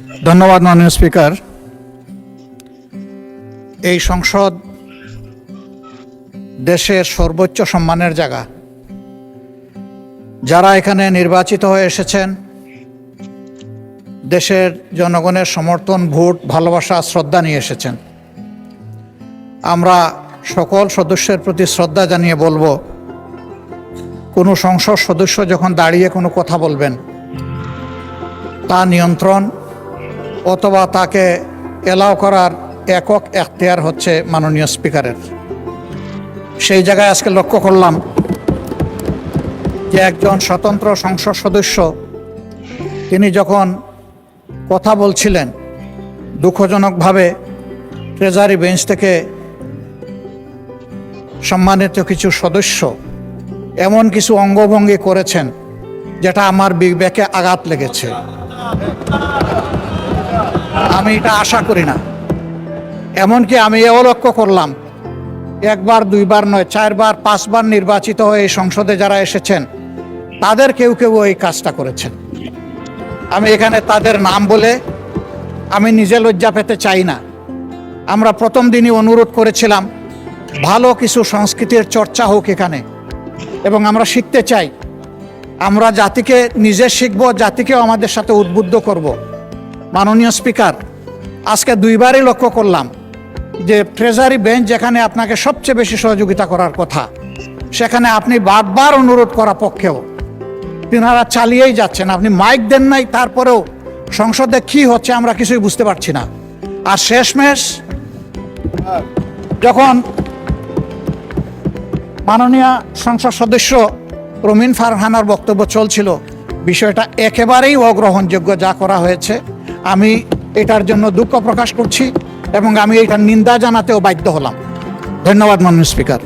ধন্যবাদ মাননীয় স্পিকার। এই সংসদ দেশের সর্বোচ্চ সম্মানের জায়গা। যারা এখানে নির্বাচিত হয়ে এসেছেন, দেশের জনগণের সমর্থন, ভোট, ভালোবাসা, শ্রদ্ধা নিয়ে এসেছেন। আমরা সকল সদস্যের প্রতি শ্রদ্ধা জানিয়ে বলবো, কোনো সংসদ সদস্য যখন দাঁড়িয়ে কোনো কথা বলবেন, তা নিয়ন্ত্রণ অথবা তাকে এলাও করার একক এখতিয়ার হচ্ছে মাননীয় স্পিকারের। সেই জায়গায় আজকে লক্ষ্য করলাম যে একজন স্বতন্ত্র সংসদ সদস্য তিনি যখন কথা বলছিলেন, দুঃখজনকভাবে ট্রেজারি বেঞ্চ থেকে সম্মানিত কিছু সদস্য এমন কিছু অঙ্গভঙ্গি করেছেন যেটা আমার বিবেকে আঘাত লেগেছে। আমি এটা আশা করি না। এমনকি আমি এও লক্ষ্য করলাম, একবার দুইবার নয়, 4 বার 5 বার নির্বাচিত হয়ে এই সংসদে যারা এসেছেন তাদের কেউ কেউ এই কাজটা করেছেন। আমি এখানে তাদের নাম বলে আমি নিজে লজ্জা পেতে চাই না। আমরা প্রথম দিনই অনুরোধ করেছিলাম ভালো কিছু সংস্কৃতির চর্চা হোক এখানে, এবং আমরা শিখতে চাই। আমরা জাতিকে নিজে শিখব, জাতিকেও আমাদের সাথে উদ্বুদ্ধ করব। মাননীয় স্পিকার, আজকে 2 বারই লক্ষ্য করলাম যে ট্রেজারি বেঞ্চ যেখানে আপনাকে সবচেয়ে বেশি সহযোগিতা করার কথা, সেখানে আপনি বারবার অনুরোধ করা পক্ষেও তিনারা চালিয়েই যাচ্ছেন। আপনি মাইক দেন নাই, তারপরেও সংসদে কি হচ্ছে আমরা কিছুই বুঝতে পারছি না। আর শেষমেশ যখন মাননীয় সংসদ সদস্য রুমিন ফারহানার বক্তব্য চলছিল, বিষয়টা একেবারেই অগ্রহণযোগ্য যা করা হয়েছে। আমি এটার জন্য দুঃখ প্রকাশ করছি এবং আমি এটার নিন্দা জানাতেও বাধ্য হলাম। ধন্যবাদ মাননীয় স্পিকার।